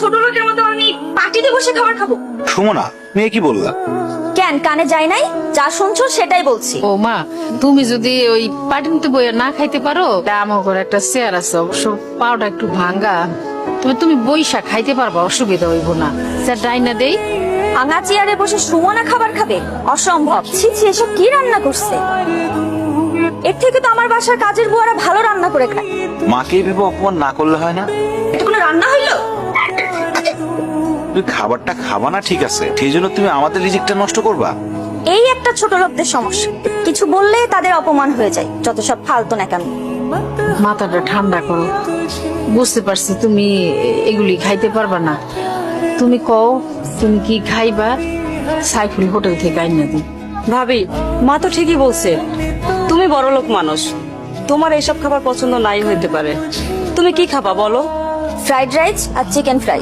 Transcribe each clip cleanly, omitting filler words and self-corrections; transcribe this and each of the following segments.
ছোট লোকের মতো আমি পার্টিতে বসে খাবার খাবো? সুমনা, মেয়ে কি বললা? কেন কানে যায় নাই? যা শুনছো সেটাই বলছি। ও মা, তুমি যদি ওই পাটিতে বইয়া না খাইতে পারো, আমার ঘরে একটা চেয়ার আছে, অবশ্য পাওটা একটু ভাঙ্গা, তুমি বইসা খাইতে পারবা, অসুবিধা হইব না। স্যার ডাইনা দেই। ভাঙা চেয়ারে বসে সুমনা খাবার খাবে? অসম্ভব। ছি ছি, এসব কি রান্না করছে? এর থেকে তো আমার বাসার কাজের বুয়ারা ভালো রান্না করে খায়। মাকে ভেবে অপমান না করলে হয় না? এটা কোনো রান্না হইলো? তুমি খাবারটা খাবা না ঠিক আছে, সেই জন্য তুমি আমাদের রিজিকটা নষ্ট করবা? এই একটা ছোট লোকদের সমস্যা, কিছু বললে তাদের অপমান হয়ে যায়। যত সব ফালতু নাকামি। মাথাটা ঠান্ডা করো, বুঝতে পারছি তুমি এগুলি খাইতে পারবা না। তুমি কও তুমি কি খাইবা, সাইফুল হোটেল থেকে আইনা দিই। ভাবি, মা তো ঠিকই বলছে, তুমি বড়লোক মানুষ, তোমার এইসব খাবার পছন্দ নাই হইতে পারে। তুমি কি খাবা বলো? ফ্রাইড রাইস আর চিকেন ফ্রাই।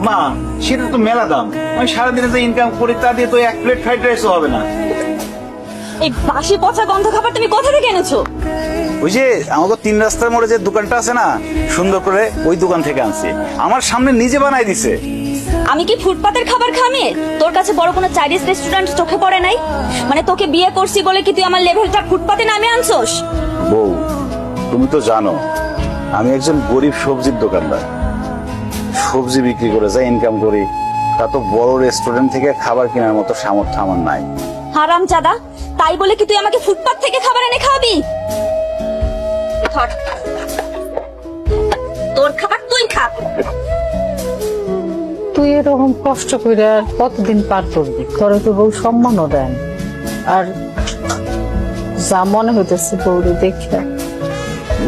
মা, সেটা তো মেলা দাম। আমি সারাদিনে যে ইনকাম করি তা দিয়ে তো এক প্লেট ফ্রাইড রাইসও হবে না। এই বাসি পচা গন্ধ খাবার তুমি কোথা থেকে এনেছো? ওই যে আমাকে 3 রাস্তার মোড়ে যে দোকানটা আছে না, সুন্দর করে ওই দোকান থেকে আনছি। আমার সামনে নিজে বানাই দিছে। আমি কি ফুটপাতের খাবার খামে? তোর কাছে বড় কোনো চাইনিজ রেস্টুরেন্ট চোখে পড়ে নাই? মানে তোকে বিয়ে করছি বলে কি তুই আমার লেভেলটা ফুটপাতে নামে আনছোস? বউ, তুমি তো জানো আমি একজন গরিব সবজির দোকানদার। সবজি বিক্রি করে যা ইনকাম করি তা তো বড় রেস্টুরেন্ট থেকে খাবার কেনার মতো সামর্থ্য আমার নাই। হারাম জাদা, তাই বলে কি তুই আমাকে ফুটপাত থেকে খাবার এনে খাওয়াবি? ধর, তোর খাবার তুই খা। তুই এরকম কষ্ট করে আর কতদিন পার করবি? তোরে তো বউ সম্মানও দেন, আর যা মনে হইতেছে বউরে দেখে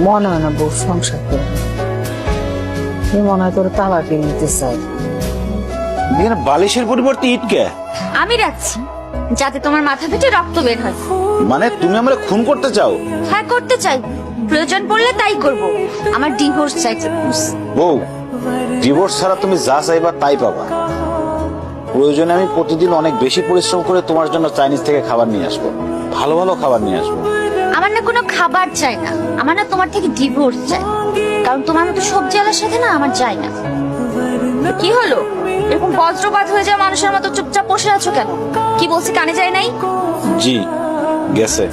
মনে হয় না বউ সংসার করে। মনে হয় তোর তালাকে নিতে চাই। এখানে বালিশের পরিবর্তে ইটকে আমি রাখছি যাতে তোমার মাথা ফেটে রক্ত বের হয়। মানে তুমি আমরা খুন করতে চাও? হ্যাঁ, করতে চাই, প্রয়োজন পড়লে তাই করব। আমার ডিভোর্স চাই। বউ, ডিভোর্স ছাড়া তুমি যা চাইবা তাই পাবা। প্রয়োজনে আমি প্রতিদিন অনেক বেশি পরিশ্রম করে তোমার জন্য চাইনিজ থেকে খাবার নিয়ে আসবো, ভালো ভালো খাবার নিয়ে আসবো। আমার না কোনো খাবার চাই না, আমার না তোমার থেকে ডিভোর্স চাই। কারণ তোমার মতো সবজি আলার সাথে না আমার চাই না। কি হলো? এরকম বজ্রপাত হয়ে যাওয়া মানুষের মতো চুপচাপ বসে আছো কেন? কি বলছি কানে যায় নাই? জি, গেছে।